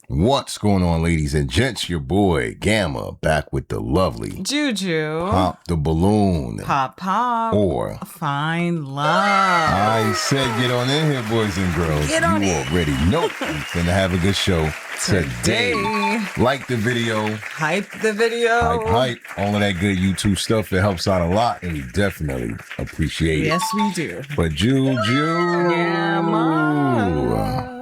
What's going on, ladies and gents? Your boy Gamma back with the lovely Juju. Pop the balloon. Pop, or find love. I said get on in here, boys and girls. Get on you in. already know we're finna have a good show today. Like the video. Hype the video. Hype. All of that good YouTube stuff. It helps out a lot, and we definitely appreciate it. Yes, we do. But Juju. Gamma.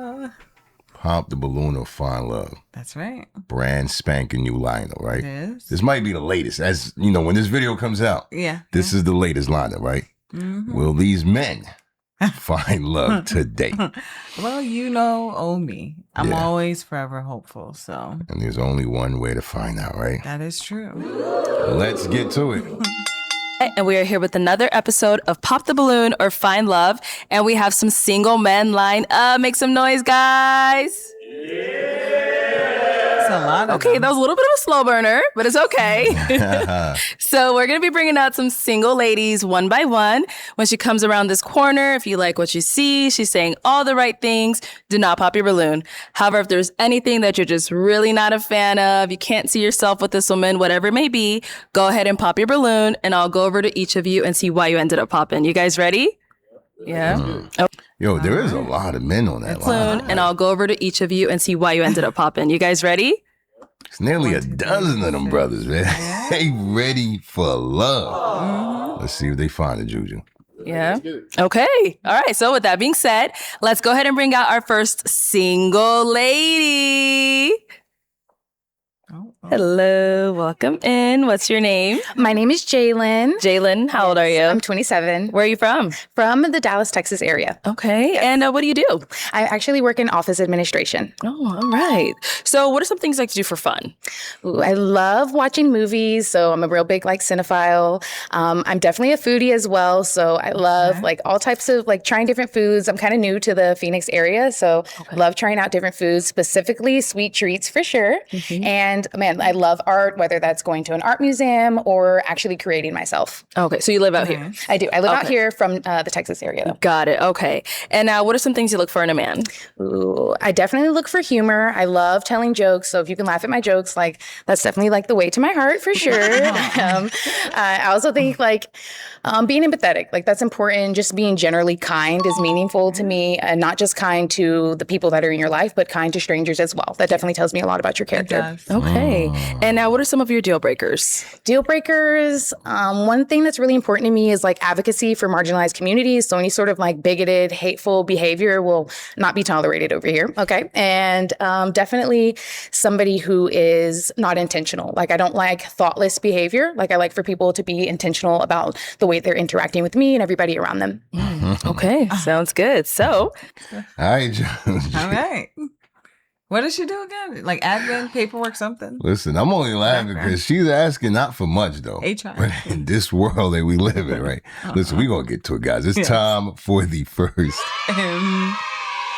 Pop the balloon or find love. That's right. Brand spanking new lineup, right? It is. This might be the latest. As you know, when this video comes out, this is the latest lineup, right? Mm-hmm. Will these men find love today? Well, you know, me. I'm always forever hopeful, so. And there's only one way to find out, right? That is true. Let's get to it. And we are here with another episode of Pop the Balloon or Find Love. And we have some single men lined up. Make some noise, guys. It's a lot of Okay, them. that was a little bit of a slow burner, but it's okay. So we're going to be bringing out some single ladies one by one. When she comes around this corner, if you like what you see, she's saying all the right things. Do not pop your balloon. However, if there's anything that you're just really not a fan of, you can't see yourself with this woman, whatever it may be, go ahead and pop your balloon, and I'll go over to each of you and see why you ended up popping. You guys ready? Yeah. Mm. Yo, there is a lot of men on that line. And I'll go over to each of you and see why you ended up popping. You guys ready? It's nearly a dozen of them brothers, man. They ready for love. Mm-hmm. Let's see if they find it, Juju. Yeah. Okay. All right. So with that being said, let's go ahead and bring out our first single lady. Hello, welcome in. What's your name? My name is Jalen. Jalen, how old are you? I'm 27. Where are you from? From the Dallas, Texas area. Okay. And what do you do? I actually work in office administration. Oh, all right. So what are some things you like to do for fun? Ooh, I love watching movies, so I'm a real big cinephile. I'm definitely a foodie as well, so I love all types of trying different foods. I'm kind of new to the Phoenix area, so love trying out different foods, specifically sweet treats for sure. Mm-hmm. And man, I love art, whether that's going to an art museum or actually creating myself. Okay, so you live out here? I do. I live out here from the Texas area, though. Got it. Okay. And what are some things you look for in a man? Ooh, I definitely look for humor. I love telling jokes. So if you can laugh at my jokes, that's definitely the way to my heart for sure. I also think being empathetic, that's important. Just being generally kind is meaningful to me, and not just kind to the people that are in your life, but kind to strangers as well. That definitely tells me a lot about your character. Okay. And what are some of your deal breakers? Deal breakers. One thing that's really important to me is advocacy for marginalized communities. So any sort of bigoted, hateful behavior will not be tolerated over here. Okay. And definitely somebody who is not intentional. I don't like thoughtless behavior. I like for people to be intentional about the way they're interacting with me and everybody around them. Okay. Sounds good. So. All right. All right. What does she do again? Admin, paperwork, something? Listen, I'm only laughing because she's asking not for much, though. HR. But in this world that we live in, right? Listen, we're going to get to it, guys. It's time for the first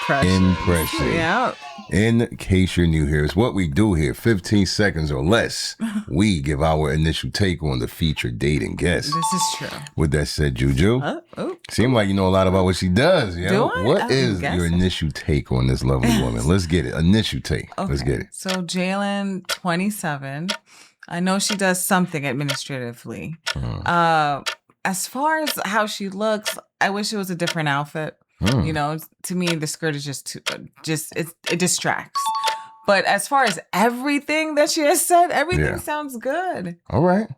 impression. Yeah. In case you're new here, it's what we do here. 15 seconds or less, we give our initial take on the featured dating guest. This is true. With that said, Juju, seem like you know a lot about what she does. You know? Do I? What is your initial take on this lovely woman? Let's get it. Initial take. Okay. Let's get it. So Jalen, 27. I know she does something administratively. As far as how she looks, I wish it was a different outfit. You know, to me, the skirt is just it distracts. But as far as everything that she has said, everything sounds good. All right.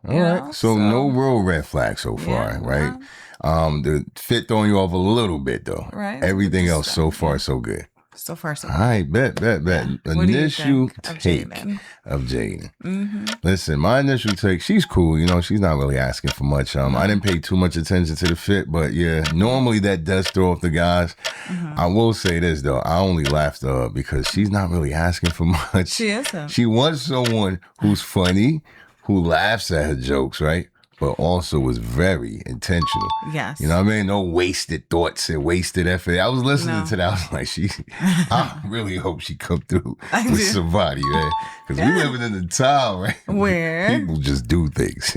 So no real red flag so far, right? The fit throwing you off a little bit though. Right. Everything else so far so good. So far so good. All right, bet. Initial take of Jaden. Mm-hmm. Listen, my initial take, she's cool. You know, she's not really asking for much. I didn't pay too much attention to the fit, but normally that does throw off the guys. I will say this though, I only laughed because she's not really asking for much. She isn't. She wants someone who's funny, who laughs at her jokes, right? but also was very intentional. Yes. You know what I mean? No wasted thoughts and wasted effort. I was listening to that. I was like, I really hope she come through with somebody, man. Because we living in the town, right? Where people just do things.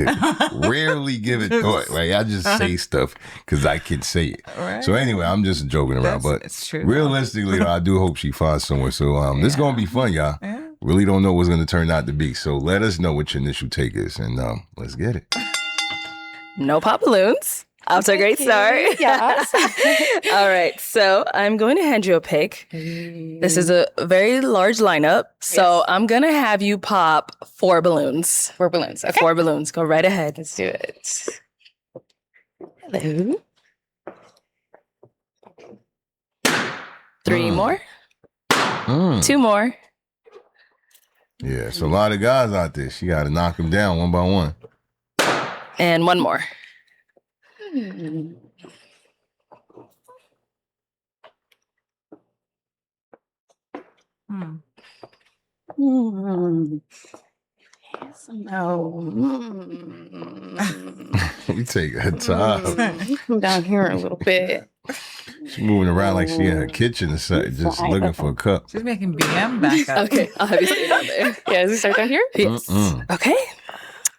Rarely give it thought, right? I just say stuff because I can say it. Right. So anyway, I'm just joking around. But it's true, realistically, I do hope she finds somewhere. So this is going to be fun, y'all. Yeah. Really don't know what's going to turn out to be. So let us know what your initial take is. And let's get it. No pop balloons. Off to a great start. Yes. All right. So I'm going to hand you a pick. This is a very large lineup. So I'm going to have you pop 4 balloons. 4 balloons. Okay. 4 balloons. Go right ahead. Let's do it. Hello. 3 more. 2 more. Yeah, it's a lot of guys out there. She got to knock them down one by one. And 1 more. Yes, no. You take her time. Come down here a little bit. She's moving around like she in her kitchen or something, just looking for a cup. She's making BM back up. Okay, I'll have you sit down there. Yeah, does it start down here? Yes. Okay.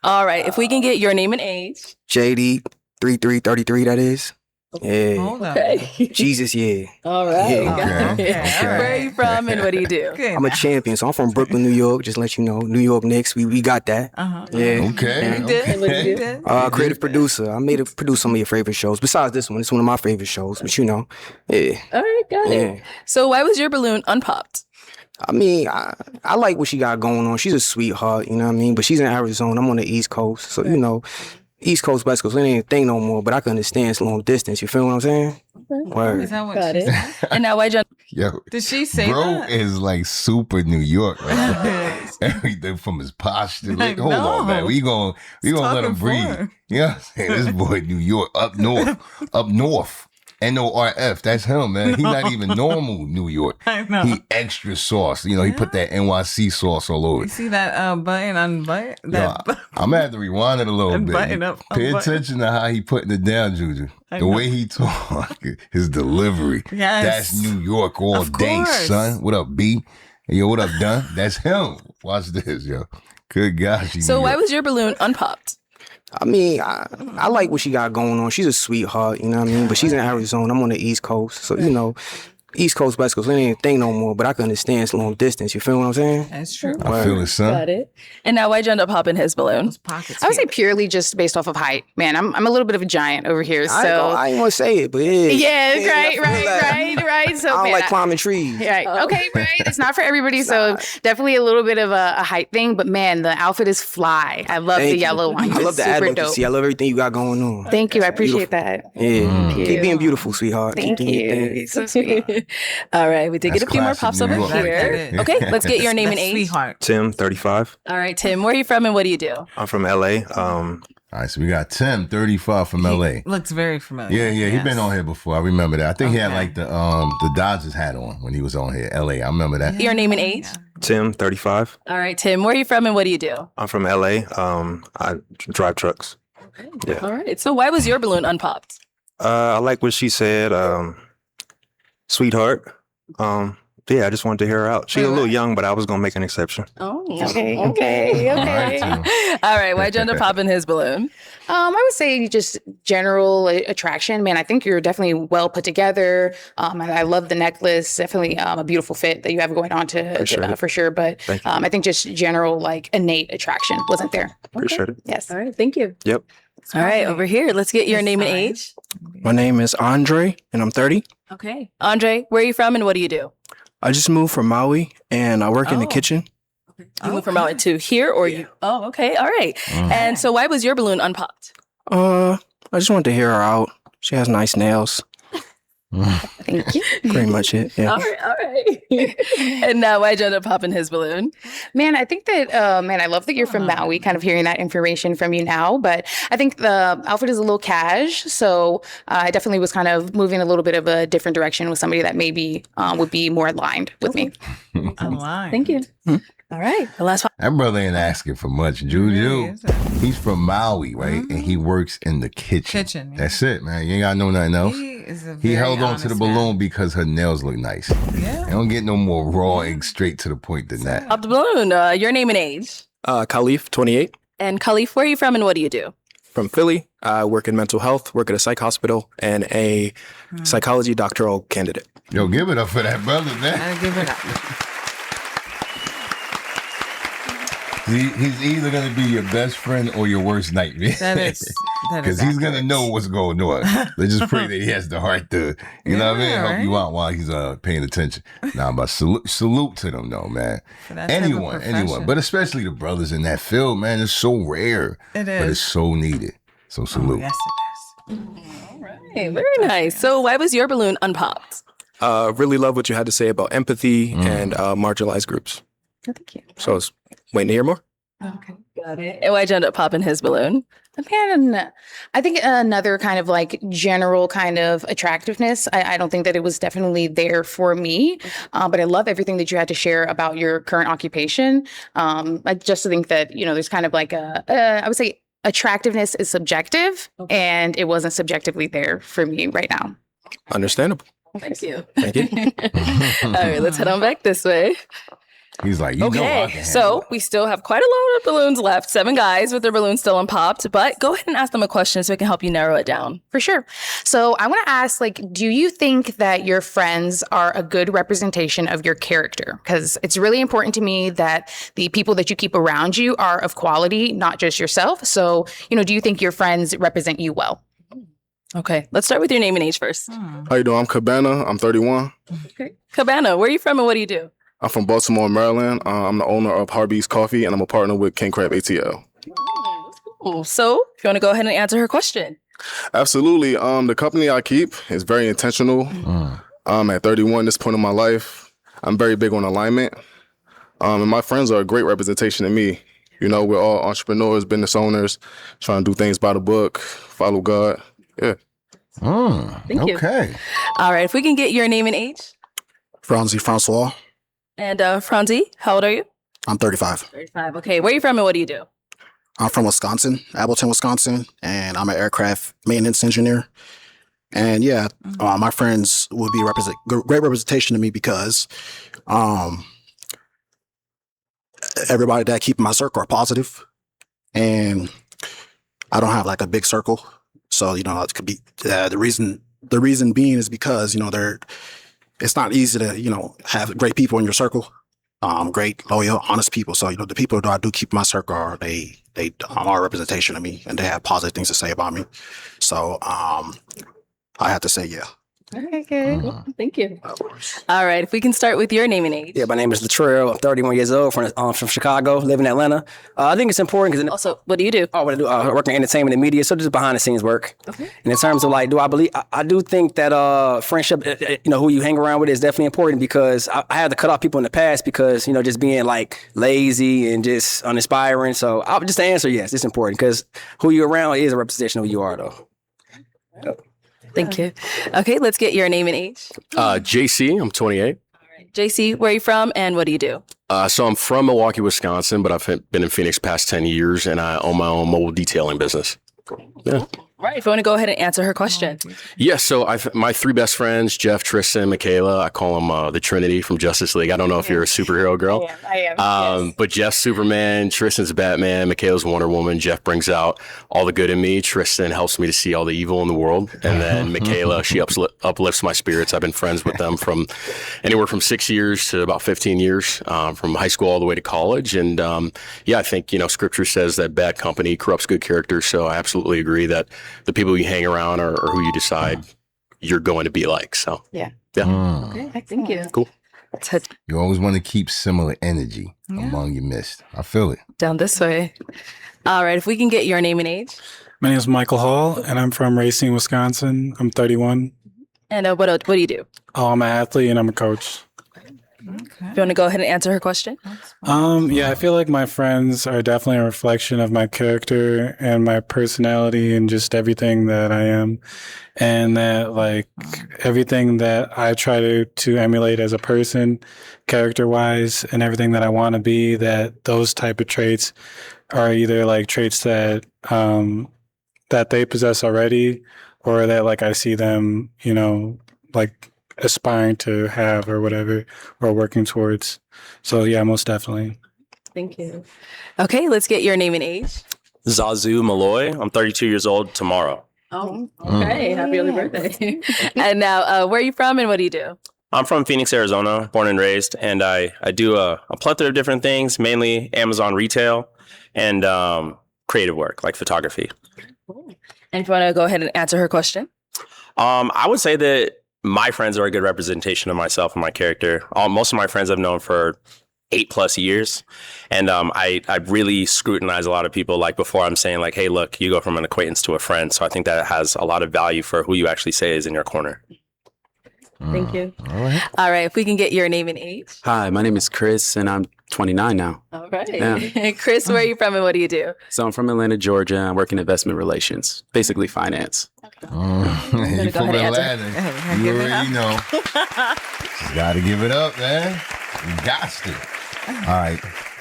All right. If we can get your name and age. JD 3333, that is. Yeah. Hold up. Okay. Jesus, yeah. All right. Yeah. Okay. Where are you from and what do you do? Good. I'm a champion, so I'm from Brooklyn, New York. Just let you know, New York Knicks. We got that. Uh-huh. Yeah. Okay. You did? What did you do? Creative producer. I made produce some of your favorite shows. Besides this one, it's one of my favorite shows. But you know, yeah. All right, got it. Yeah. So why was your balloon unpopped? I mean, I like what she got going on. She's a sweetheart, you know what I mean? But she's in Arizona. I'm on the East Coast. So, you know, East Coast, West Coast, it ain't a thing no more. But I can understand it's a long distance. You feel what I'm saying? Word. Is that what Got she it. said? And now why John? Yo, Did she say bro that? is like super New York, right? Everything from his posture. Like, hold on, man. We gonna let him talking breathe. for. You know what I'm saying? This boy, New York, up north. NORF, that's him, man. He not even normal New York. I know. He extra sauce. You know, he put that NYC sauce all over You it. see that button unbutton? Yo, I'm gonna have to rewind it a little And bit. button up, Pay unbutton. attention to how he putting it down, Juju. The way he talk, his delivery. Yes. That's New York all Of day, course. son. What up, B? Hey, yo, what up, Dunn? That's him. Watch this, yo. Good gosh. So why was your balloon unpopped? I mean, I like what she got going on. She's a sweetheart, you know what I mean? But she's in Arizona. I'm on the East Coast. So, you know, East Coast, West Coast, it ain't a thing no more. But I can understand it's a long distance. You feel what I'm saying? That's true. I feel it, son. Got it. And now why'd you end up popping his balloon? Those pockets. I would say feel- purely just based off of height. Man, I'm a little bit of a giant over here. So I ain't want to say it, but yeah. yeah, Yeah, right. I feel that. So I don't man, like climbing trees. Right. Okay, right. It's not for everybody. So definitely a little bit of a height thing. But man, the outfit is fly. I love Thank the you. yellow one. I love the Super advocacy. dope. I love everything you got going on. Thank you. I appreciate that. Yeah. you. Keep being beautiful, sweetheart. Thank Keep doing your you. thing. It's so sweet. All right, we did That's get a few more classic pops New over York right here. there. Okay, let's get your name and That's age. sweetheart. Tim, 35. All right, Tim, where are you from and what do you do? I'm from LA. All right, so we got Tim, 35 from LA. Looks very familiar. Yeah, he been on here before. I remember that. I think he had Okay. like the Dodgers hat on when he was on here. LA. I remember that. Your name and age? Tim, 35. All right, Tim, where are you from and what do you do? I'm from LA. I drive trucks. Yeah. All right, so why was your balloon unpopped? I like what she said. Sweetheart. Yeah, I just wanted to hear her out. She's a little young, but I was going to make an exception. Oh, Okay. All right, Tim. All right, why'd you end up popping his balloon? I would say just general attraction. Man, I think you're definitely well put together. And I love the necklace. Definitely a beautiful fit that you have going on Appreciate it. for sure. But Thank you. I think just general like innate attraction wasn't there. Appreciate it. Yes. All right, thank you. Yep. All right, over here, let's get your That's name and fine. age. My name is Andre, and I'm 30. Okay. Andre, where are you from and what do you do? I just moved from Maui, and I work in the Oh. kitchen. You moved from out to here or you? Oh, okay. All right. And so why was your balloon unpopped? I just wanted to hear her out. She has nice nails. Thank you. Pretty much it. Yeah. All right. And now why'd you end up popping his balloon? Man, I think that, I love that you're from Maui, kind of hearing that information from you now. But I think the outfit is a little cash. So I definitely was kind of moving a little bit of a different direction with somebody that maybe would be more aligned with me. Aligned. Thank you. All right. The last one. That brother ain't asking for much, Juju. Really, is it? He's from Maui, right? And he works in the kitchen. Yeah. That's it, man. You ain't got to know nothing else. He held on to the balloon because her nails look nice. Yeah. I don't get no more raw and straight to the point than that. Pop the balloon. Your name and age. Khalif, 28, And Khalif, where are you from and what do you do? from Philly. I work in mental health, work at a psych hospital, and a psychology doctoral candidate. Yo, give it up for that brother, man. I give it up. He's either going to be your best friend or your worst nightmare. That is Because he's going to know what's going on. Let's just pray that he has the heart to, you know what I mean, help you out while he's paying attention. Nah, but salute to them, though, man. Anyone. But especially the brothers in that field, man. It's so rare. It is. But it's so needed. So salute. Yes, it is. All right. Very nice. So why was your balloon unpopped? Really love what you had to say about empathy and marginalized groups. Oh, thank you. So I was waiting to hear more. Okay. Got it. And why'd you end up popping his balloon? Man, I think another kind of like general kind of attractiveness. I don't think that it was definitely there for me, but I love everything that you had to share about your current occupation. I just think that, there's kind of like I would say attractiveness is subjective, and it wasn't subjectively there for me right now. Understandable. Thank you. Thank you. All right, let's head on back this way. He's like, you know I can Okay, handle so it. we still have quite a load of balloons left. 7 guys with their balloons still unpopped, but go ahead and ask them a question so we can help you narrow it down. For sure. So I want to ask, do you think that your friends are a good representation of your character? Because it's really important to me that the people that you keep around you are of quality, not just yourself. So, do you think your friends represent you well? Okay, let's start with your name and age first. How you doing? I'm Cabana. I'm 31. Okay. Cabana, where are you from and what do you do? I'm from Baltimore, Maryland. I'm the owner of Heartbreak Coffee, and I'm a partner with King Crab ATL. Cool. So, if you want to go ahead and answer her question. Absolutely. The company I keep is very intentional. I'm at 31, this point in my life. I'm very big on alignment. And my friends are a great representation of me. We're all entrepreneurs, business owners, trying to do things by the book, follow God. Yeah. Thank you. Okay. All right, if we can get your name and age. Franzi Francois. And Franzi, how old are you? I'm 35. 35. Okay, where are you from and what do you do? I'm from Wisconsin, Appleton, Wisconsin, and I'm an aircraft maintenance engineer. And yeah, my friends would be great representation to me because everybody that I keep in my circle are positive, and I don't have like a big circle. So, it could be the reason being is because, it's not easy to, have great people in your circle, great, loyal, honest people. So, the people that I do keep in my circle are, they are a representation of me and they have positive things to say about me. So, I have to say, yeah. Okay, cool. Thank you. All right, if we can start with your name and age. Yeah, my name is Latrell. I'm 31 years old from Chicago, live in Atlanta. I think it's important because Also, what do you do? what I do, I work in entertainment and media, so just behind the scenes work. Okay. And in terms of I do think that friendship, who you hang around with is definitely important because I had to cut off people in the past because, just being lazy and just uninspiring. So just to answer, yes, it's important because who you're around is a representation of who you are though. Thank you. Okay, let's get your name and age. JC, I'm 28. JC, where are you from and what do you do? So I'm from Milwaukee, Wisconsin, but I've been in Phoenix past 10 years and I own my own mobile detailing business. Yeah. Right, if you want to go ahead and answer her question. Yeah, so my 3 best friends, Jeff, Tristan, Michaela, I call them the Trinity from Justice League. I don't know if you're a superhero girl. I am. But Jeff's Superman, Tristan's Batman, Michaela's Wonder Woman. Jeff brings out all the good in me. Tristan helps me to see all the evil in the world. And then Michaela, she uplifts my spirits. I've been friends with them from anywhere from 6 years to about 15 years, from high school all the way to college. And I think, scripture says that bad company corrupts good character. So I absolutely agree that the people you hang around are who you decide you're going to be like. So, Yeah. Okay, thank you. Cool. You always want to keep similar energy among your midst. I feel it. Down this way. All right, if we can get your name and age. My name is Michael Hall, and I'm from Racine, Wisconsin. I'm 31. And what do you do? I'm an athlete, and I'm a coach. Okay. You want to go ahead and answer her question? Yeah, I feel like my friends are definitely a reflection of my character and my personality and just everything that I am. And that like everything that I try to emulate as a person, character wise, and everything that I want to be, that those type of traits are either like traits that that they possess already, or that like I see them, you know, like aspiring to have or whatever, or working towards. So yeah, most definitely. Thank you. Okay, let's get your name and age. Zazu Malloy. I'm 32 years old tomorrow. Oh, okay. Happy early birthday. And now, where are you from and what do you do? I'm from Phoenix, Arizona, born and raised, and I do a plethora of different things, mainly Amazon retail and creative work like photography. Cool. And if you want to go ahead and answer her question. I would say that my friends are a good representation of myself and my character. Most of my friends I've known for 8+ years. And I really scrutinize a lot of people like before I'm saying like, hey, look, you go from an acquaintance to a friend. So I think that has a lot of value for who you actually say is in your corner. Thank you. All right. If we can get your name and age. Hi, my name is Chris and I'm 29 now. All right. Yeah. Chris, where are you from and what do you do? So I'm from Atlanta, Georgia. I work in investment relations, basically finance. You from Atlanta. You already know. Just got to give it up, man. You got to. All right.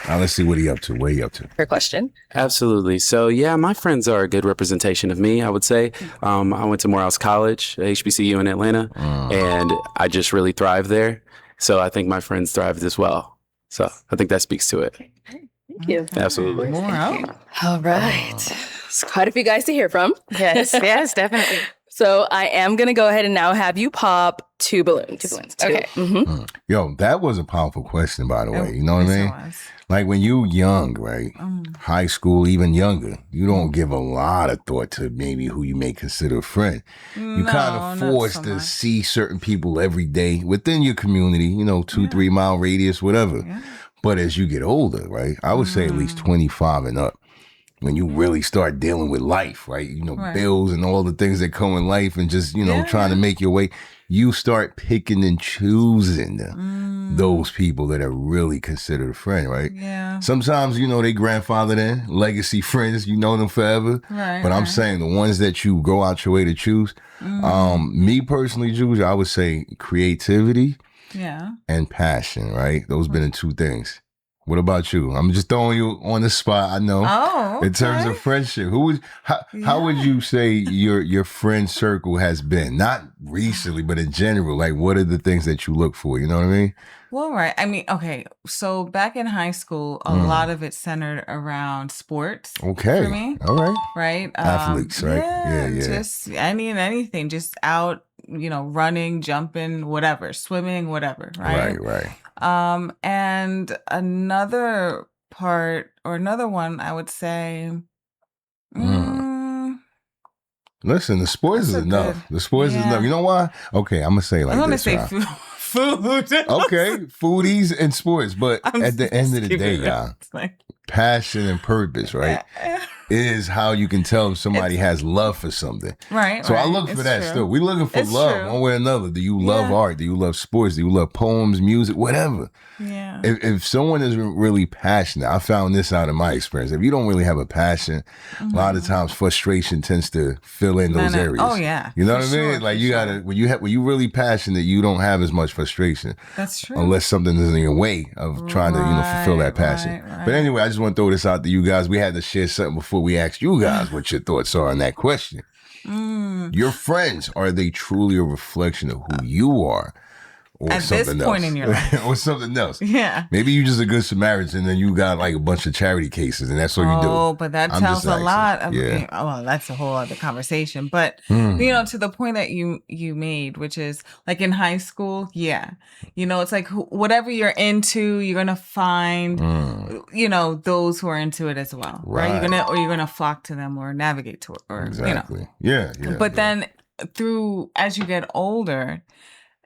Now let's see what he up to. What he up to? Her question. Absolutely. So yeah, my friends are a good representation of me, I would say. I went to Morehouse College, HBCU in Atlanta, and I just really thrived there. So I think my friends thrived as well. So I think that speaks to it. Thank you. Absolutely. All right. It's quite a few guys to hear from. Yes, yes, definitely. So I am going to go ahead and now have you pop 2 balloons. 2 balloons. Okay. Mm-hmm. Yo, that was a powerful question, by the way. You know what I mean? Like when you young, right? High school, even younger, you don't give a lot of thought to maybe who you may consider a friend. You kind of forced to see certain people every day within your community, you know, 2-3 mile radius, whatever. But as you get older, right? I would say at least 25 and up. When you really start dealing with life, right? You know, bills and all the things that come in life and just, you know, trying to make your way, you start picking and choosing those people that are really considered a friend, right? Yeah. Sometimes, you know, they grandfathered in, legacy friends, you know them forever. But I'm saying the ones that you go out your way to choose, me personally, Julia, I would say creativity and passion, right? Those been the 2 things. What about you? I'm just throwing you on the spot. I know. Oh, okay. In terms of friendship, how would you say your friend circle has been? Not recently, but in general. Like, what are the things that you look for? You know what I mean? Well, right. I mean, okay. So back in high school, a lot of it centered around sports. Okay. For me. All right. Right. Athletes, right? Yeah. Just anything, just out, you know, running, jumping, whatever, swimming, whatever. Right. Right. And another part or another one, I would say. Listen, the sports is enough. The sports is enough. You know why? Okay, I'm gonna say it like this. I'm gonna say food. Okay, foodies and sports, but at the end of the day, y'all, passion and purpose, right? Is how you can tell if somebody has love for something. Right. So I look for that still. We're looking for love one way or another. Do you love art? Do you love sports? Do you love poems, music, whatever? Yeah. If someone is really passionate, I found this out in my experience. If you don't really have a passion, a lot of times frustration tends to fill in those areas. Oh yeah. You know what I mean? Like you gotta when you really passionate, you don't have as much frustration. That's true. Unless something is in your way of trying to, fulfill that passion. But anyway, I just want to throw this out to you guys. We had to share something before we asked you guys what your thoughts are on that question. Your friends, are they truly a reflection of who you are? Or at something this point else. in your life. Or something else. Yeah. Maybe you just a good Samaritan and then you got like a bunch of charity cases and that's what you do. Oh, but that tells a lot. Well, that's a whole other conversation. But, to the point that you made, which is like in high school, it's like whatever you're into, you're going to find, those who are into it as well. Right. You're going to flock to them or navigate to it. Or, exactly. Yeah. But then as you get older,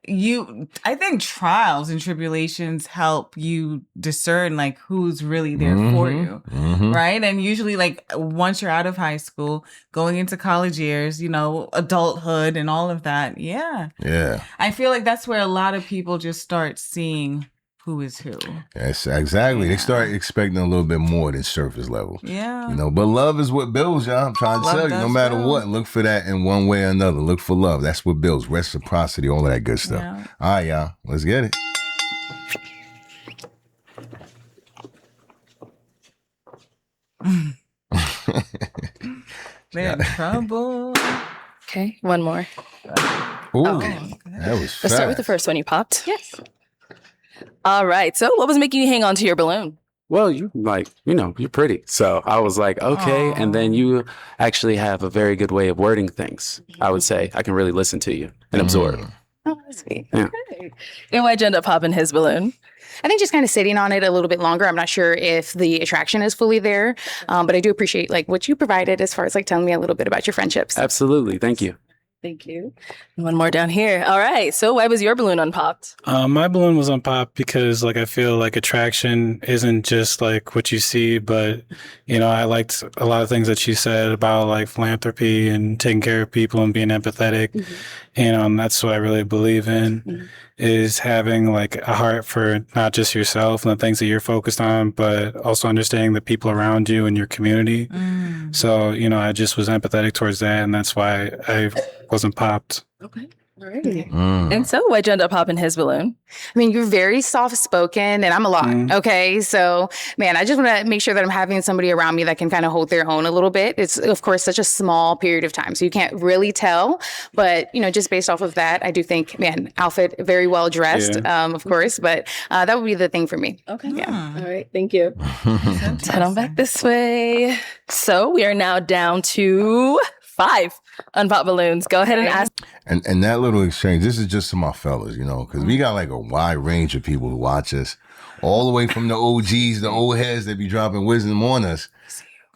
I think trials and tribulations help you discern like who's really there for you, right? And usually like once you're out of high school, going into college years, adulthood and all of that. Yeah. I feel like that's where a lot of people just start seeing who is who. Yes, exactly. They start expecting a little bit more than surface level. Yeah. You know, but love is what builds, y'all. I'm trying to tell you, no matter what, look for that in one way or another. Look for love. That's what builds. Reciprocity, all of that good stuff. Yeah. All right, y'all. Let's get it. They're in trouble. Okay, one more. Ooh, Okay. that was fast. Let's start with the first one you popped. Yes. All right. So, what was making you hang on to your balloon? Well, you're pretty. So I was like, okay. And then you actually have a very good way of wording things. I would say I can really listen to you and absorb. Oh, that's sweet. Yeah. Okay. And why'd you end up popping his balloon? I think just kind of sitting on it a little bit longer. I'm not sure if the attraction is fully there, but I do appreciate like what you provided as far as like telling me a little bit about your friendships. Absolutely. Thank you. Thank you. And one more down here. All right. So why was your balloon unpopped? My balloon was unpopped because like I feel like attraction isn't just like what you see, but I liked a lot of things that she said about like philanthropy and taking care of people and being empathetic. Mm-hmm. And that's what I really believe in is having like a heart for not just yourself and the things that you're focused on, but also understanding the people around you and your community. So, I just was empathetic towards that, and that's why I wasn't popped. Okay. All right. And so why'd you end up popping his balloon? I mean, you're very soft spoken and I'm a lot. Okay. So, man, I just want to make sure that I'm having somebody around me that can kind of hold their own a little bit. It's, of course, such a small period of time. So you can't really tell. But, just based off of that, I do think, man, outfit very well dressed, of course. But that would be the thing for me. Okay. Yeah. All right. Thank you. Head on back this way. So we are now down to 5 unpopped balloons. Go ahead and ask. And that little exchange, this is just to my fellas, because we got like a wide range of people who watch us, all the way from the OGs, the old heads that be dropping wisdom on us,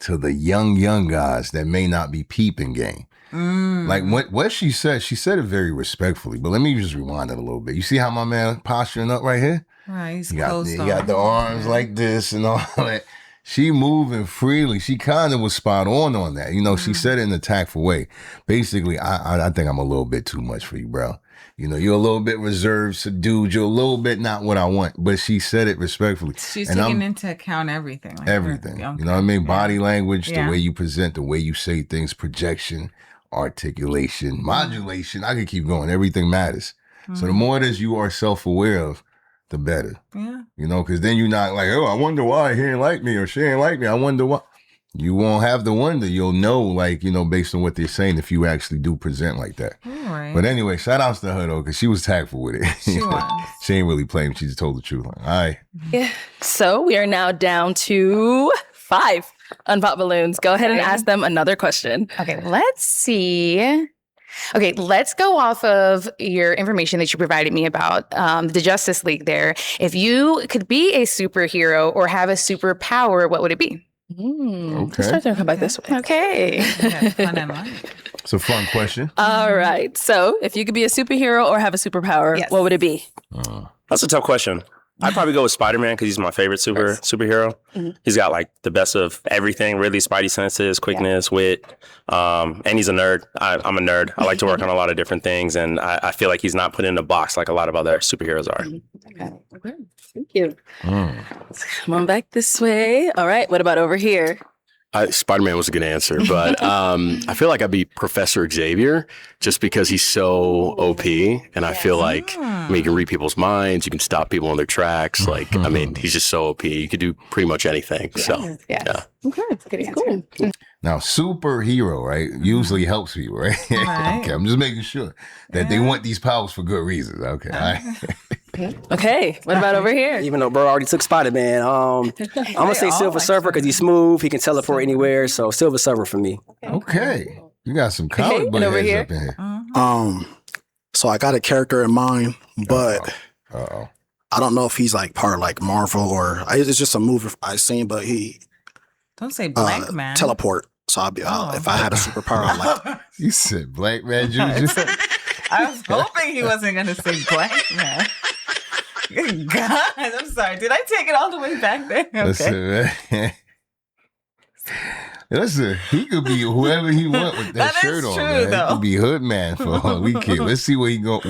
to the young guys that may not be peeping game. Like what she said it very respectfully, but let me just rewind it a little bit. You see how my man posturing up right here? Right, he's He close. got the arms like this and all that. She moving freely. She kind of was spot on that. She said it in a tactful way. Basically, I think I'm a little bit too much for you, bro. You're a little bit reserved, subdued. You're a little bit not what I want. But she said it respectfully. She's taking into account everything. Like everything. Okay. You know what I mean? Body language, Yeah. the way you present, the way you say things, projection, articulation, modulation. I could keep going. Everything matters. So the more that you are self-aware of, the better. Yeah. Because then you're not like, oh, I wonder why he ain't like me or she ain't like me. I wonder why. You won't have the wonder. You'll know, like, based on what they're saying, if you actually do present like that. All right. But anyway, shout outs to her, though, because she was tactful with it. She was. She ain't really playing. She just told the truth. Like, all right. Yeah. So we are now down to 5 unpopped balloons. Go ahead and ask them another question. Okay, let's see. Okay, let's go off of your information that you provided me about the Justice League there. If you could be a superhero or have a superpower, what would it be? Let's start there and come back this way. Okay. It's a fun question. All right. So if you could be a superhero or have a superpower, what would it be? That's a tough question. I'd probably go with Spider-Man because he's my favorite superhero. He's got like the best of everything, really. Spidey senses, quickness, wit, and he's a nerd. I'm a nerd. I like to work on a lot of different things, and I feel like he's not put in a box like a lot of other superheroes are. Okay. Thank you. Come on back this way. All right. What about over here? Spider-Man was a good answer, but I feel like I'd be Professor Xavier just because he's so OP, and I feel like you can read people's minds, you can stop people in their tracks. Like, he's just so OP. You could do pretty much anything. So, yeah. Okay, that's a good answer. Cool. Now, superhero, right, usually helps people, right? Okay, I'm just making sure that they want these powers for good reasons. Okay, all right. Okay. What about over here? Even though bro already took Spider-Man, I'm gonna say Silver Surfer because he's smooth. He can teleport anywhere. So Silver Surfer for me. Okay, you got some comic book heads up in here. So I got a character in mind, but I don't know if he's like part of like Marvel or it's just a movie I've seen. But he don't say Blank Man teleport. So I'll be if I had a superpower, I'm like you said Blank Man Juju. I was hoping he wasn't gonna say Blank Man. Good God, I'm sorry. Did I take it all the way back there? Okay. Listen, he could be whoever he want with that shirt on. Man. He could be Hood Man for all we care. Let's see where he going.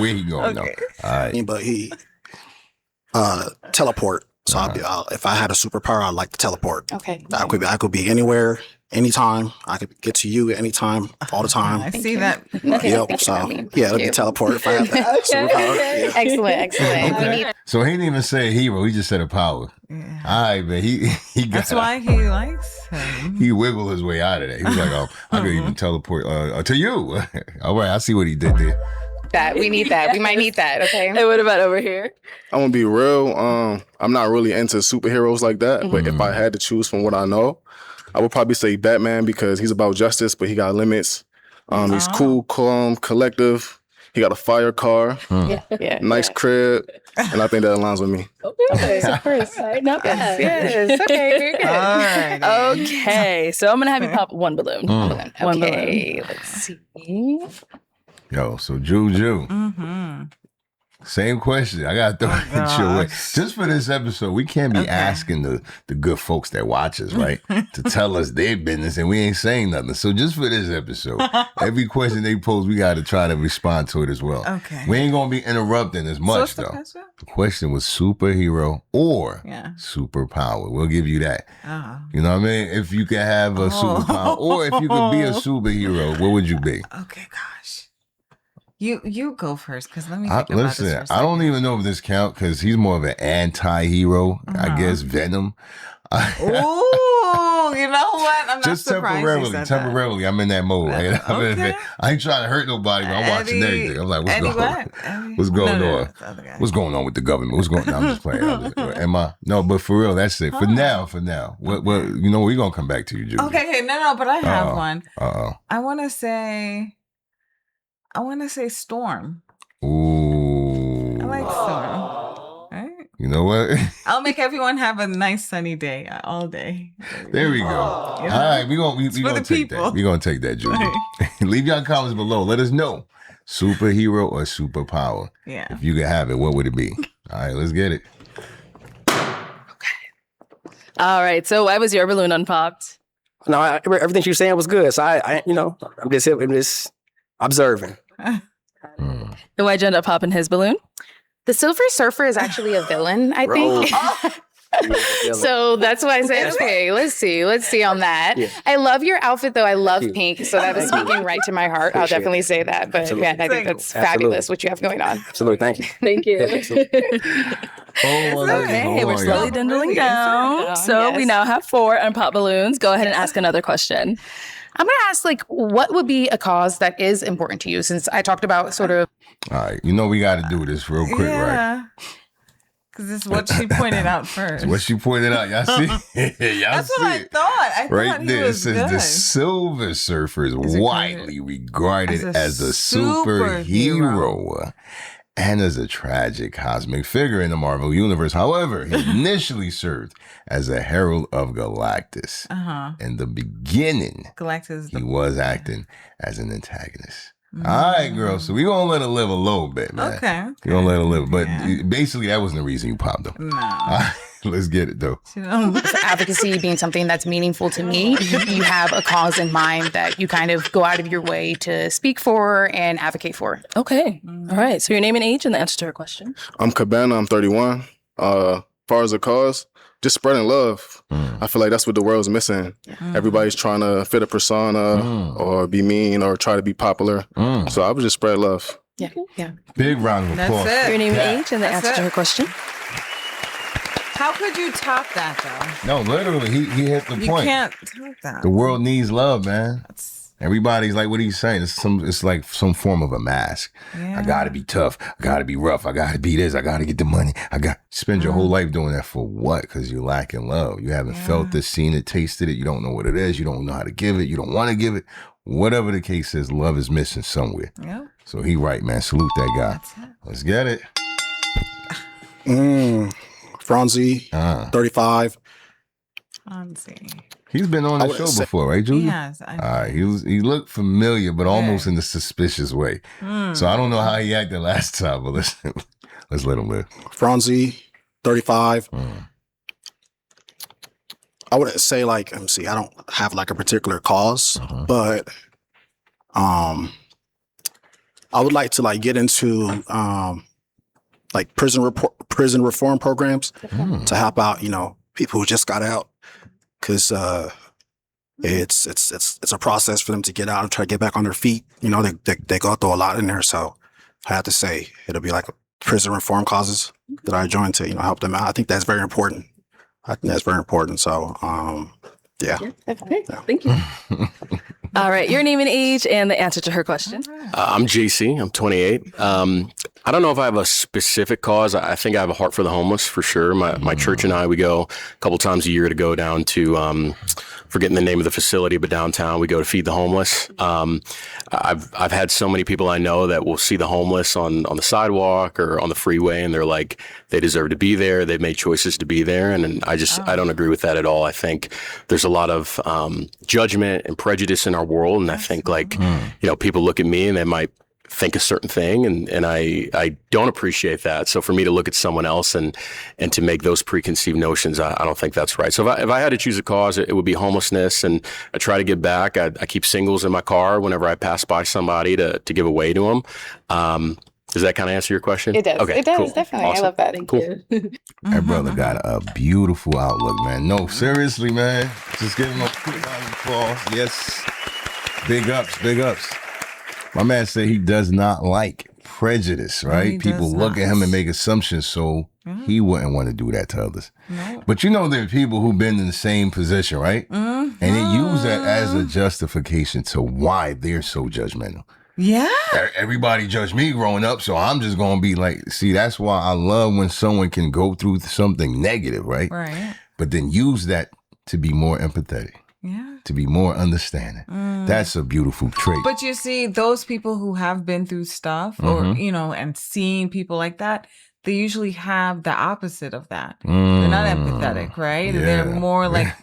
Okay. All right. But he Teleport. So if I had a superpower, I'd like to teleport. Okay. I could be anywhere, anytime. I could get to you anytime, all the time. I see that. Okay, Yep. So it'd be teleport if I had that superpower. Yeah. Excellent. We need So he didn't even say a hero. He just said a power. Yeah. All right, man. He got. That's why he likes him. He wiggled his way out of that. He was like, "Oh, I could even teleport to you." All right, I see what he did there. that. We need that. We might need that. Okay. And what about over here? I'm gonna be real. I'm not really into superheroes like that. But if I had to choose from what I know, I would probably say Batman because he's about justice, but he got limits. He's cool, calm, collective. He got a fire car, nice crib, and I think that aligns with me. Okay, so first, not bad. Yes. Okay. Very good. All right. Okay, so I'm gonna have you pop one balloon. One balloon. Okay. Let's see. Yo, so Juju. Same question. I gotta throw it your way. Just for this episode, we can't be asking the good folks that watch us, right, to tell us their business, and we ain't saying nothing. So just for this episode, every question they pose, we gotta try to respond to it as well. Okay. We ain't gonna be interrupting as much what's the though. question? The question was superhero or superpower. We'll give you that. Oh. You know what I mean? If you could have a superpower, or if you could be a superhero, what would you be? Okay, gosh. You go first, because let me think about this for a Listen, I second. don't even know if this count because he's more of an anti-hero. I guess Venom. Ooh, you know what? I'm not Just surprised you said that. temporarily, I'm in that mode. Okay. I ain't trying to hurt nobody, but I'm watching everything. I'm like, what's going on? What's going on? What's going on with the government? What's going on? I'm just playing. No, but for real, that's it. For now. What you know, we're gonna come back to you, Judy. Okay, no, but I have one. I want to say Storm. Ooh. I like Storm. Right? You know what? I'll make everyone have a nice sunny day all day. There we go. All right, we're gonna take that. We're gonna take that, Judy. Leave your comments below. Let us know. Superhero or superpower? Yeah. If you could have it, what would it be? All right, let's get it. All right, so why was your balloon unpopped? No, everything she was saying was good. So I'm just observing. And why'd you end up popping his balloon? The Silver Surfer is actually a villain, I think. So that's why I said, okay, let's see on that. Yeah. I love your outfit, though. I love pink, so that is speaking right to my heart. I'll definitely say that. But yeah, I think that's fabulous what you have going on. Absolutely, thank you. Thank you. Okay, we're slowly dwindling down. So we now have 4 unpopped balloons. Go ahead and ask another question. I'm going to ask, what would be a cause that is important to you? Since I talked about sort of... All right, we got to do this real quick, right? Because it's what she pointed out first. What she pointed out. Y'all see? That's what I thought. I right thought there, he was it says good. the Silver Surfer is widely regarded as a superhero and as a tragic cosmic figure in the Marvel Universe. However, he initially served as a herald of Galactus. In the beginning, he was acting as an antagonist. All right, girl. So we're going to let her live a little bit, man. Okay. We're going to let her live. But basically, that wasn't the reason you popped them. No. Right, let's get it, though. Advocacy being something that's meaningful to me, you have a cause in mind that you kind of go out of your way to speak for and advocate for. Okay. All right. So your name and age and the answer to her question. I'm Cabana. I'm 31. As far as a cause, just spreading love. I feel like that's what the world's missing. Everybody's trying to fit a persona or be mean or try to be popular. So I would just spread love. Yeah. Big round of applause. That's it. Your name and age and the That's answer to it. her question. How could you top that, though? No, literally, he hit the point. You can't top that. The world needs love, man. Everybody's like, what are you saying? It's like some form of a mask. I gotta be tough. I gotta be rough. I gotta be this. I gotta get the money. Spend your whole life doing that for what? Because you're lacking love. You haven't felt it, seen it, tasted it. You don't know what it is. You don't know how to give it. You don't want to give it. Whatever the case is, love is missing somewhere. Yep. So he right, man. Salute that guy. Let's get it. Franzi, 35. Fonzie. He's been on the show before, right, Julia? He has. All right. He looked familiar, but almost in a suspicious way. So I don't know how he acted last time, but let's let him live. Franzi, 35. I wouldn't say let me see, I don't have a particular cause, but I would like to get into prison prison reform programs to help out, people who just got out, because it's a process for them to get out and try to get back on their feet. They go through a lot in there. So I have to say it'll be like prison reform causes that I joined to, help them out. I think that's very important. So, yeah. Okay. Thank you. All right. Your name and age and the answer to her question. I'm JC. I'm 28. I don't know if I have a specific cause. I think I have a heart for the homeless for sure. My church and I, we go a couple times a year to go down to, forgetting the name of the facility, but downtown we go to feed the homeless. I've had so many people I know that will see the homeless on the sidewalk or on the freeway, and they're like, they deserve to be there. They've made choices to be there. And I don't agree with that at all. I think there's a lot of judgment and prejudice in our world. And I think people look at me and they might think a certain thing, and I don't appreciate that. So for me to look at someone else and to make those preconceived notions, I don't think that's right. So if I had to choose a cause, it would be homelessness, and I try to give back. I keep singles in my car whenever I pass by somebody to give away to them. Does that kind of answer your question? It does. Okay, It does, cool. definitely. Awesome. I love that. Cool. That brother got a beautiful outlook, man. No, seriously, man. Just give him a quick round of applause. Yes. Big ups. My man said he does not like prejudice, right? People look at him and make assumptions, so he wouldn't want to do that to others. No. But there are people who've been in the same position, right? And they use that as a justification to why they're so judgmental. Yeah. Everybody judged me growing up, so I'm just going to be like, see, that's why I love when someone can go through something negative, right? Right. But then use that to be more empathetic. Yeah. To be more understanding. That's a beautiful trait. But you see, those people who have been through stuff or, and seen people like that, they usually have the opposite of that. They're not empathetic, right? Yeah. They're more like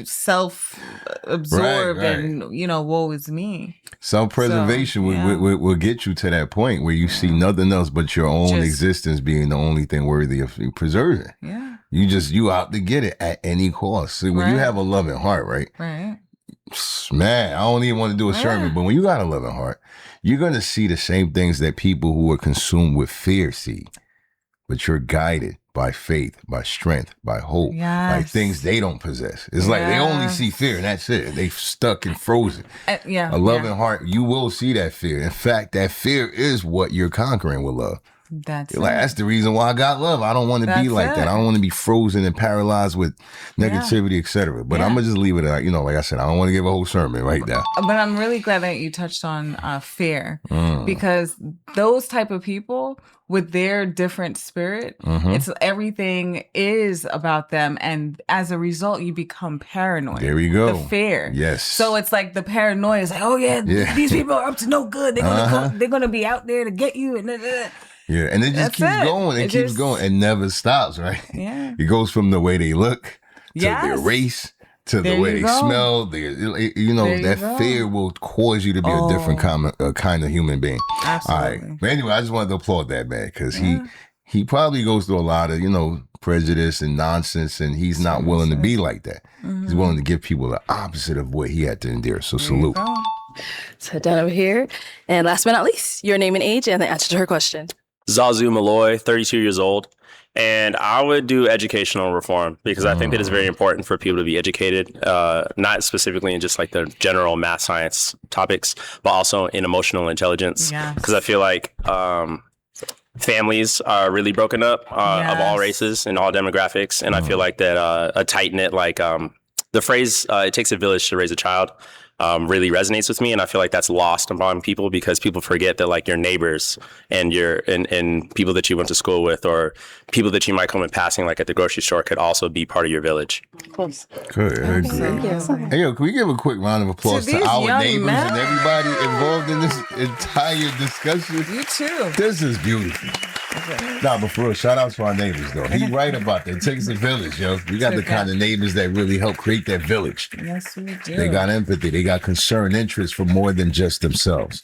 self-absorbed Right. and, woe is me. Self-preservation will get you to that point where you see nothing else but your own existence being the only thing worthy of preserving. Yeah. You out to get it at any cost. See, when you have a loving heart, right? Right. Man, I don't even want to do a sermon, but when you got a loving heart, you're going to see the same things that people who are consumed with fear see. But you're guided by faith, by strength, by hope, by things they don't possess. It's like they only see fear and that's it. They stuck and frozen. A loving heart, you will see that fear. In fact, that fear is what you're conquering with love. That's the reason why I got love. I don't want to be like that. I don't want to be frozen and paralyzed with negativity, etc. But I'm gonna just leave it at, like I said, I don't want to give a whole sermon right now. But I'm really glad that you touched on fear because those type of people with their different spirit, it's everything is about them, and as a result, you become paranoid. There we go. The fear. Yes. So it's like the paranoia is like, oh yeah, these people are up to no good. They're gonna they're gonna be out there to get you and. Yeah, and it just keeps going. It keeps going. It never stops, right? Yeah. It goes from the way they look to their race to the way they smell. That fear will cause you to be a different kind of human being. Absolutely. All right. But anyway, I just wanted to applaud that man because he probably goes through a lot of, prejudice and nonsense, and he's not willing to be like that. He's willing to give people the opposite of what he had to endure. So salute. So down over here. And last but not least, your name and age and the answer to her question. Zazu Malloy, 32 years old. And I would do educational reform because I think that it's very important for people to be educated, not specifically in just like the general math science topics, but also in emotional intelligence. Because I feel like families are really broken up of all races and all demographics. And I feel like that a tight-knit, the phrase, it takes a village to raise a child, really resonates with me, and I feel like that's lost among people because people forget that like your neighbors and and people that you went to school with or people that you might come in passing like at the grocery store could also be part of your village. Good, I agree. Hey, yo, can we give a quick round of applause to our neighbors and everybody involved in this entire discussion? You too. This is beautiful. Nah, but for real, shout out to our neighbors though. He right about that. It takes a village, yo. We got the kind of neighbors that really help create that village. Yes, we do. They got empathy. They got concern, interest for more than just themselves.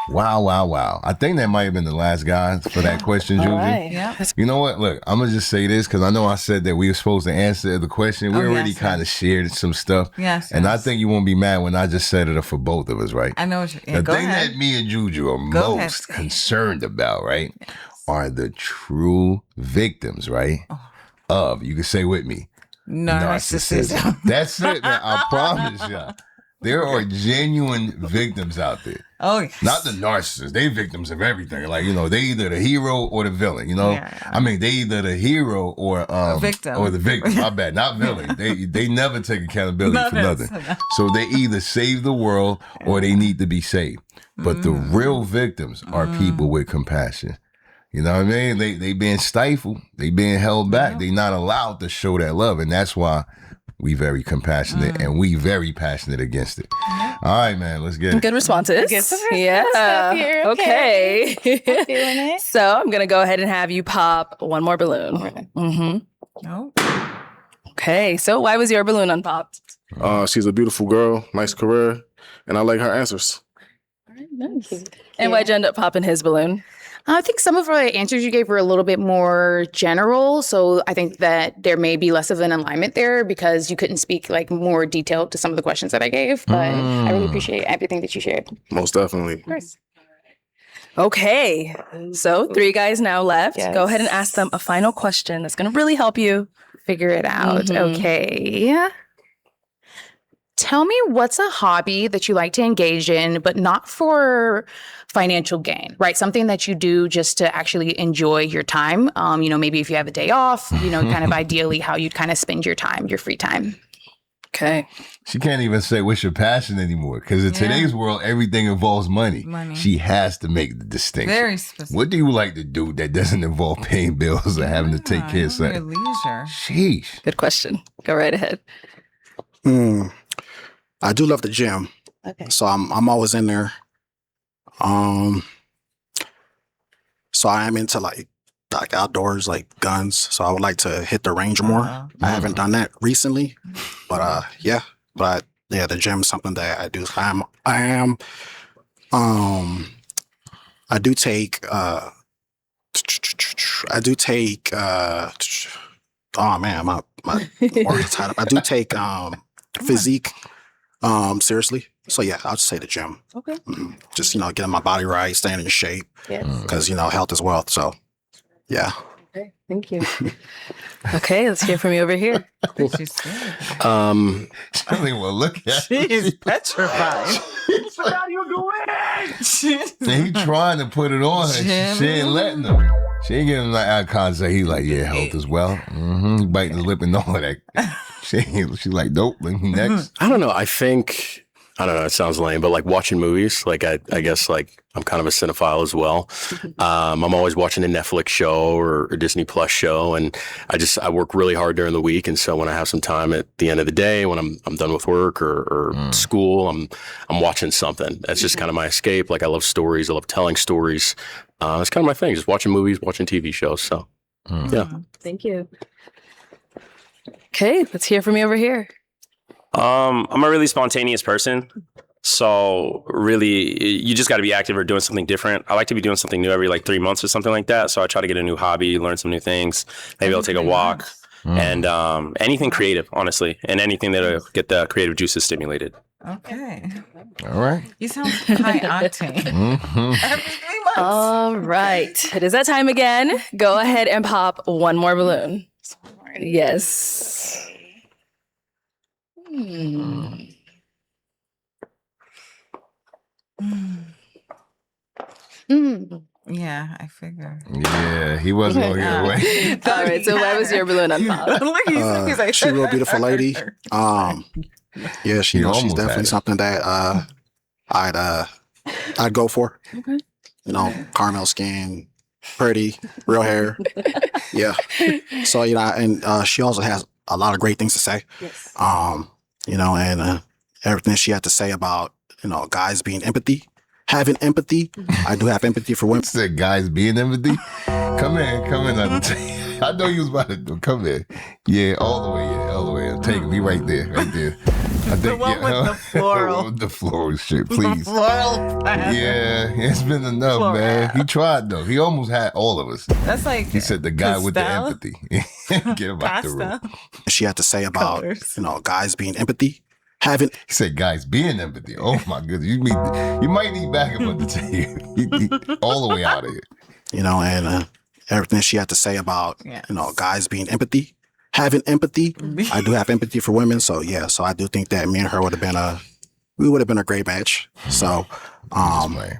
Wow. I think that might have been the last guy for that question, Juju. Right. You know what? Look, I'm going to just say this because I know I said that we were supposed to answer the question. We already kind of shared some stuff. Yes. And I think you won't be mad when I just set it up for both of us, right? I know what you're The thing that me and Juju are most concerned about, right? are the true victims, right? Of, you can say with me, narcissism. That's it, man. I promise you. There are genuine victims out there. Oh, yes. Not the narcissists. They victims of everything. Like, they either the hero or the villain, Yeah. I mean, they either the hero or victim. Or the victim. My bad. Not villain. They never take accountability for nothing. So they either save the world or they need to be saved. But the real victims are people with compassion. You know what I mean? They being stifled. They being held back. They not allowed to show that love. And that's why we very compassionate and we very passionate against it. All right, man, let's get it. Good responses. Yeah. Here. Okay. I'm feeling it. So I'm going to go ahead and have you pop one more balloon. No. Okay. So why was your balloon unpopped? She's a beautiful girl, nice career, and I like her answers. Nice. And why'd you end up popping his balloon? I think some of the answers you gave were a little bit more general. So I think that there may be less of an alignment there because you couldn't speak like more detailed to some of the questions that I gave. But I really appreciate everything that you shared. Most definitely. Of course. Okay. So 3 guys now left. Yes. Go ahead and ask them a final question that's going to really help you Figure it out. Okay. Tell me what's a hobby that you like to engage in, but not for financial gain, right? Something that you do just to actually enjoy your time. Maybe if you have a day off, kind of ideally how you'd kind of spend your time, your free time. Okay. She can't even say what's your passion anymore because in today's world, everything involves money. She has to make the distinction. Very specific. What do you like to do that doesn't involve paying bills or having to take care of something? Your leisure. Sheesh. Good question. Go right ahead. I do love the gym. Okay. So I'm always in there. So I am into like outdoors, like guns. So I would like to hit the range more. I haven't done that recently, but the gym is something that I do. I do take oh man, my words are tied up. I do take physique seriously. So yeah, I'll just say the gym. Okay. Just getting my body right, staying in shape. Yes. Because health is wealth. So yeah. Okay. Thank you. Okay, let's hear from you over here. What you said. I don't even want to look at She is petrified. What are you doing? He trying to put it on her. She ain't letting him. She ain't getting like eye contact. He like, yeah, health as well. He biting his lip and all of that. She like, nope. Next. I don't know. I don't know. It sounds lame, but like watching movies, like I guess like I'm kind of a cinephile as well. I'm always watching a Netflix show or a Disney Plus show, and I work really hard during the week, and so when I have some time at the end of the day, when I'm done with work or school, I'm watching something. That's just kind of my escape. Like I love stories. I love telling stories. It's kind of my thing. Just watching movies, watching TV shows. So yeah. Thank you. Okay, let's hear from you over here. I'm a really spontaneous person. So really, you just got to be active or doing something different. I like to be doing something new every like 3 months or something like that. So I try to get a new hobby, learn some new things. Maybe I'll take a walk and anything creative, honestly, and anything that'll get the creative juices stimulated. Okay. All right. You sound high octane. Every 3 months. All right. It is that time again. Go ahead and pop one more balloon. Yes. Yeah, I figure. Yeah, he wasn't going to get away. All right. So why was your balloon unpopped? Look, he's She's a real beautiful lady. Yeah, she's definitely something that I'd go for. Okay. Caramel skin, pretty, real hair. Yeah. So and she also has a lot of great things to say. Yes. And everything she had to say about guys being having empathy. I do have empathy for women. Said guys being empathy. Come in. I know you was about to come in. Yeah, all the way. Take me right there. I think The one with the floral. with the floral shit, please. The floral plant. Yeah, it's been enough, Floral. man. He tried though. He almost had all of us. That's like He said the guy with the Pastel? empathy. Get him out the room. Pasta. She had to say about Colors. guys being having. He said guys being empathy. Oh my goodness. You might need backup on the tape. All the way out of here. And everything she had to say about, guys being having empathy. I do have empathy for women. So yeah, so I do think that me and her would have been a great match. So,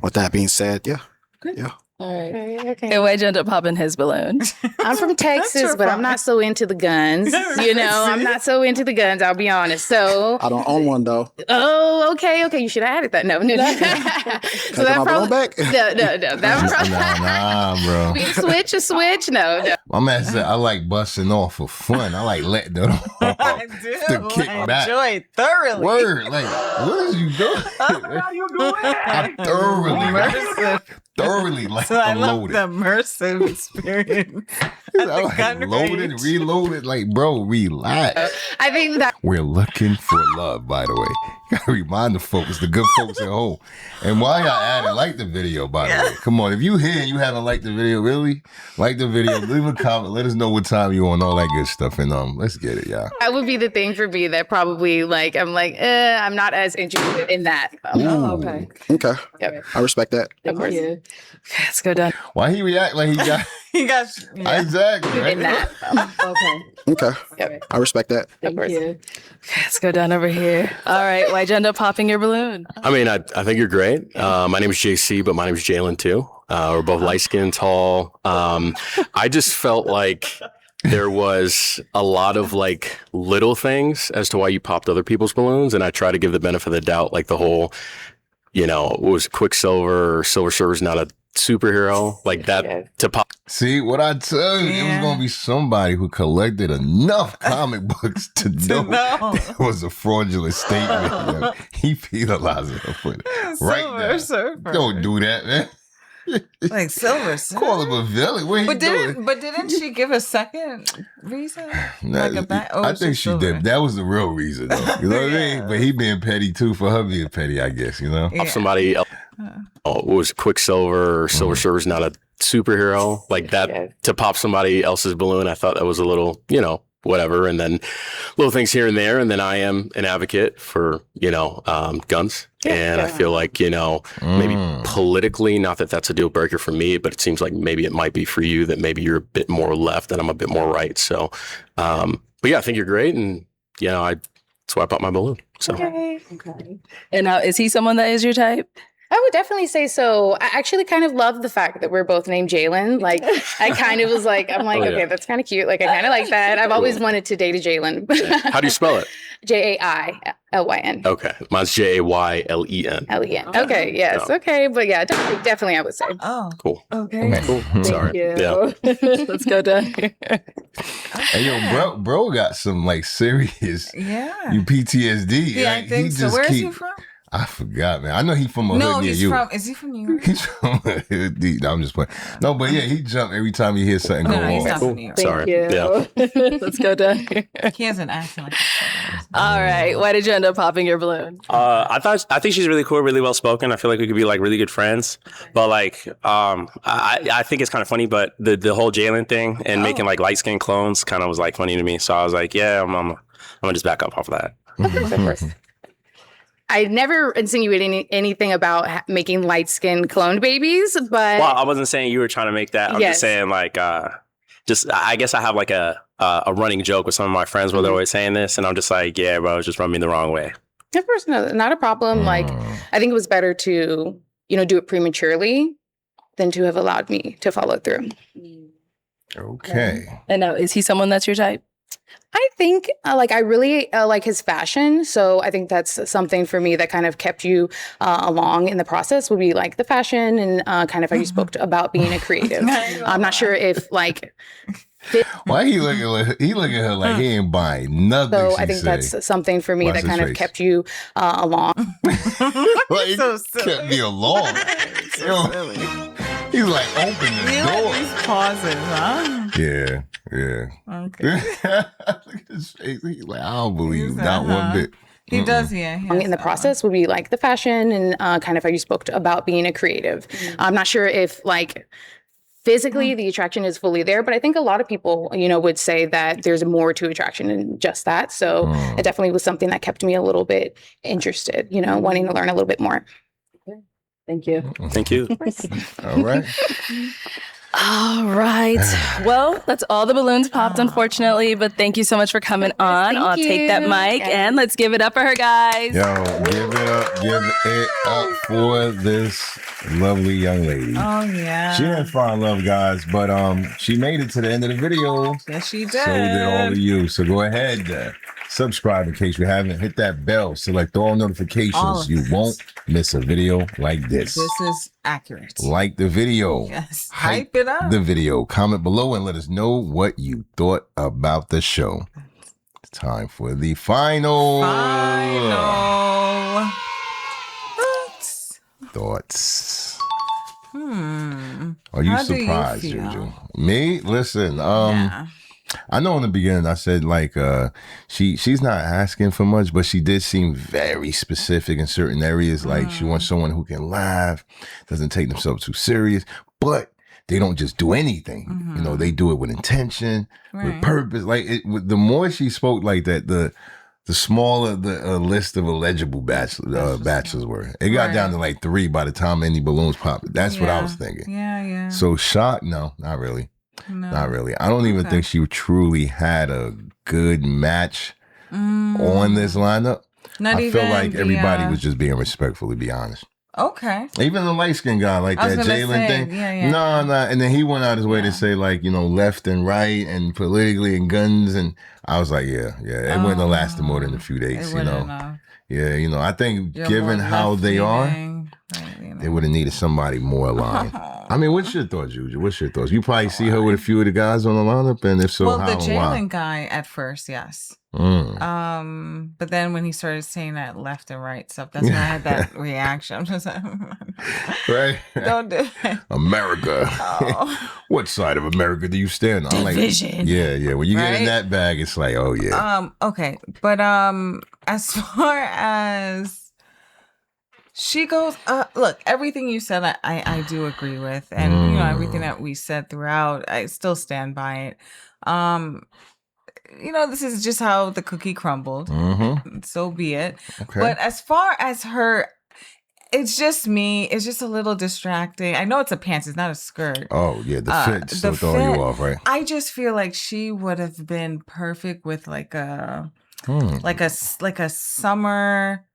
with that being said, yeah. Yeah. All right. Okay. And why'd you end up popping his balloon? I'm from Texas, but I'm not so into the guns. I'm not so into the guns, I'll be honest. So I don't own one though. Oh, okay. You should have added that. No. So that probably back? No. That probably nah, bro. Be a switch. No. My man said I like busting off for fun. I like letting them off. I do. To kick back. Enjoy it thoroughly. Word. Like, what is you doing? How you doing? I thoroughly like so I love loaded. the immersive experience. Loaded, reloaded. Like, bro, relax. I think that we're looking for love, by the way. Gotta remind the folks, the good folks at home. And while y'all at it, like the video, by the way. Come on, if you here and you haven't liked the video, really, like the video, leave a comment, let us know what time you on, all that good stuff. And let's get it, y'all. That would be the thing for me that probably I'm not as interested in that. Okay. Yep. I respect that. Of course. Yeah. Let's go down. Why he react like he got exactly right? In that. Okay. Yep. I respect that. Of course. Okay, let's go down over here. All right. Why'd you end up popping your balloon? I mean, I think you're great. My name is JC, but my name is Jalen too. We're both light skinned, tall. I just felt like there was a lot of like little things as to why you popped other people's balloons. And I try to give the benefit of the doubt, like the whole, what was Quicksilver or Silver Surfer's not a superhero like that to pop. See what I tell you, it was gonna be somebody who collected enough comic books to know that was a fraudulent statement. He penalized her for it. Right now. Surfer. Don't do that, man. Like Silver Surfer. Call him a villain. What he doing? But didn't she give a second reason? I think she did. That was the real reason, though. You know what I mean? But he being petty too for her being petty, I guess. Pop somebody else. What was Quicksilver or Silver Surfer's not a superhero like that to pop somebody else's balloon. I thought that was a little, whatever. And then little things here and there. And then I am an advocate for, guns. And I feel like, maybe politically, not that that's a deal breaker for me, but it seems like maybe it might be for you that maybe you're a bit more left and I'm a bit more right. So, but yeah, I think you're great. And, that's why I popped my balloon. So. Okay. And now, is he someone that is your type? I would definitely say so. I actually kind of love the fact that we're both named Jalen. Like, I kind of was like, okay, that's kind of cute. Like, I kind of like that. I've always wanted to date a Jalen. How do you spell it? Jailyn. Okay. Mine's Jaylen. Len. Okay. Yes. Yeah. Okay. But yeah, definitely I would say. Oh. Cool. Okay. Cool. Sorry. Yeah. Let's go down here. Hey, yo, bro got some like serious PTSD. Yeah, I think so. Where is he from? I forgot, man. I know he's from a hood near you. Is he from New York? He's from a hood. No, I'm just playing. No, but yeah, he jumped every time he hears something go he's on. not from New York. Sorry. Yeah. Let's go down here. He has an accent like that. All right. Why did you end up popping your balloon? I think she's really cool, really well spoken. I feel like we could be like really good friends. But like, I think it's kind of funny. But the whole Jalen thing and making like light skin clones kind of was like funny to me. So I was like, yeah, I'm gonna just back up off of that. I never insinuated anything about making light skinned cloned babies, but well, I wasn't saying you were trying to make that. I'm just saying like, I guess I have like a running joke with some of my friends where they're always saying this, and I'm just like, yeah, bro, it's just rubbing me the wrong way. Of course, no, not a problem. Like, I think it was better to, do it prematurely than to have allowed me to follow through. Okay. And now, is he someone that's your type? I think I really like his fashion. So I think that's something for me that kind of kept you along in the process would be like the fashion and kind of how you spoke about being a creative. I'm not sure if like. Why he looking at her like he ain't buying nothing? So I think that's something for me that kind of kept you along. Like, so silly. Kept me along. So silly. He's like open the door. Like these pauses, huh? Yeah. Okay. Look at his face. He's like, I don't believe not one bit. He does, yeah. In the process would be like the fashion and kind of how you spoke about being a creative. I'm not sure if like physically the attraction is fully there, but I think a lot of people, would say that there's more to attraction than just that. So it definitely was something that kept me a little bit interested, wanting to learn a little bit more. Thank you. Thank you. All right. All right. Well, that's all the balloons popped, unfortunately. But thank you so much for coming on. Thank I'll take that you. mic and let's give it up for her, guys. Yo, give it up for this lovely young lady. Oh yeah. She didn't find love, guys, but she made it to the end of the video. Yes, she did. So did all of you. So go ahead, subscribe in case you haven't. Hit that bell. Select all notifications. You won't miss a video like this. This is accurate. Like the video. Yes. Hype it up. the video. Comment below and let us know what you thought about the show. It's time for the final. Thoughts. Are you How do you surprised, feel? Juju? Me? Listen, I know in the beginning I said like she's not asking for much, but she did seem very specific in certain areas. Like she wants someone who can laugh, doesn't take themselves too serious, but they don't just do anything. You know, they do it with intention, with purpose. Like the more she spoke like that, the smaller the list of eligible bachelors were. It got down to like 3 by the time any balloons popped. That's what I was thinking. Yeah. So shocked? No, not really. No. Not really. I don't even think she truly had a good match on this lineup. I feel like everybody was just being respectful, to be honest. Okay. Even the light-skinned guy, like that Jalen thing. Yeah. No. And then he went out his way to say, like, you know, left and right and politically and guns. And I was like, yeah. It wouldn't have lasted more than a few days, you know. Yeah, you know, I think given how they are, they would have needed somebody more aligned. I mean, what's your thoughts, Juju? What's your thoughts? You probably see her with a few of the guys on the lineup, and if so, well, how the and why? Jalen guy at first, yes. But then when he started saying that left and right stuff, that's when I had that reaction. I'm just like, right? Don't do it. America. What side of America do you stand on? Division. Like, yeah. When you get in that bag, it's like, oh yeah. Okay, but as far as she goes, look, everything you said, I do agree with, and you know everything that we said throughout, I still stand by it. You know, this is just how the cookie crumbled. So be it. Okay. But as far as her, it's just me. It's just a little distracting. I know it's a pants. It's not a skirt. Oh yeah, the fit still throwing you off, right? I just feel like she would have been perfect with like a summer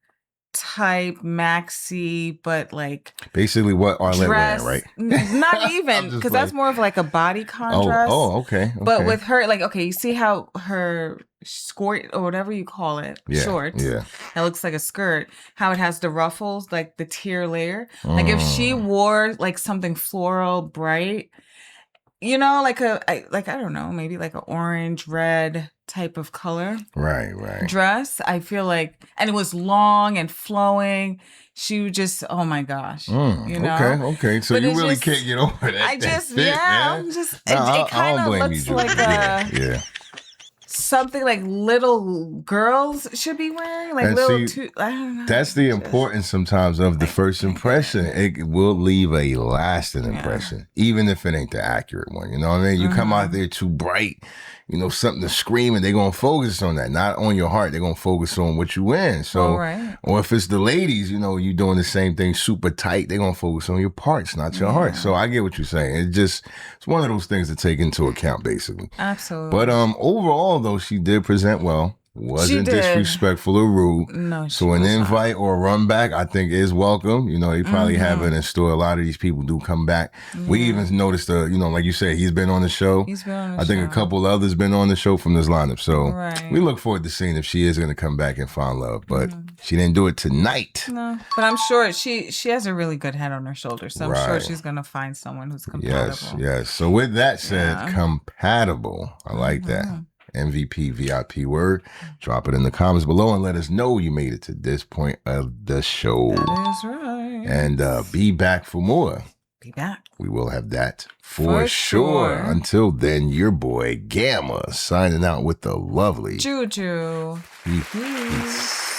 type maxi, but like basically what Arlette dress, wearing, right? Not even, because that's more of like a body contrast. Oh, okay. But with her, like, okay, you see how her skirt or whatever you call it, shorts, it looks like a skirt, how it has the ruffles, like the tier layer. Like if she wore like something floral bright, you know, like I don't know, maybe like an orange, red type of color. Right. Dress, I feel like, and it was long and flowing. She would just, oh my gosh, you know? Okay. So But you it's really just- can't get over that. I just, that fit, man. I'm just, No, it kind of looks like something like little girls should be wearing, like And little, see, I don't know. That's the importance sometimes of the first impression. It will leave a lasting impression, even if it ain't the accurate one. You know what I mean? You come out there too bright, you know, something to scream, and they're going to focus on that, not on your heart. They're going to focus on what you in. So, or if it's the ladies, you know, you doing the same thing super tight, they're going to focus on your parts, not your heart. So I get what you're saying. It's one of those things to take into account, basically. Absolutely. But overall, though, she did present well. Wasn't disrespectful or rude. No, so an invite or a run back, I think, is welcome. You know, they probably have it in store. A lot of these people do come back. We even noticed, you know, like you said, he's been on the show. I think a couple others been on the show from this lineup. So we look forward to seeing if she is going to come back and find love. But she didn't do it tonight. No, but I'm sure she has a really good head on her shoulders. So I'm sure she's going to find someone who's compatible. Yes. So with that said, compatible. I like that. MVP VIP word. Drop it in the comments below and let us know you made it to this point of the show. That is right. And be back for more. Be back. We will have that for sure. Until then, your boy Gamma signing out with the lovely Juju. Peace.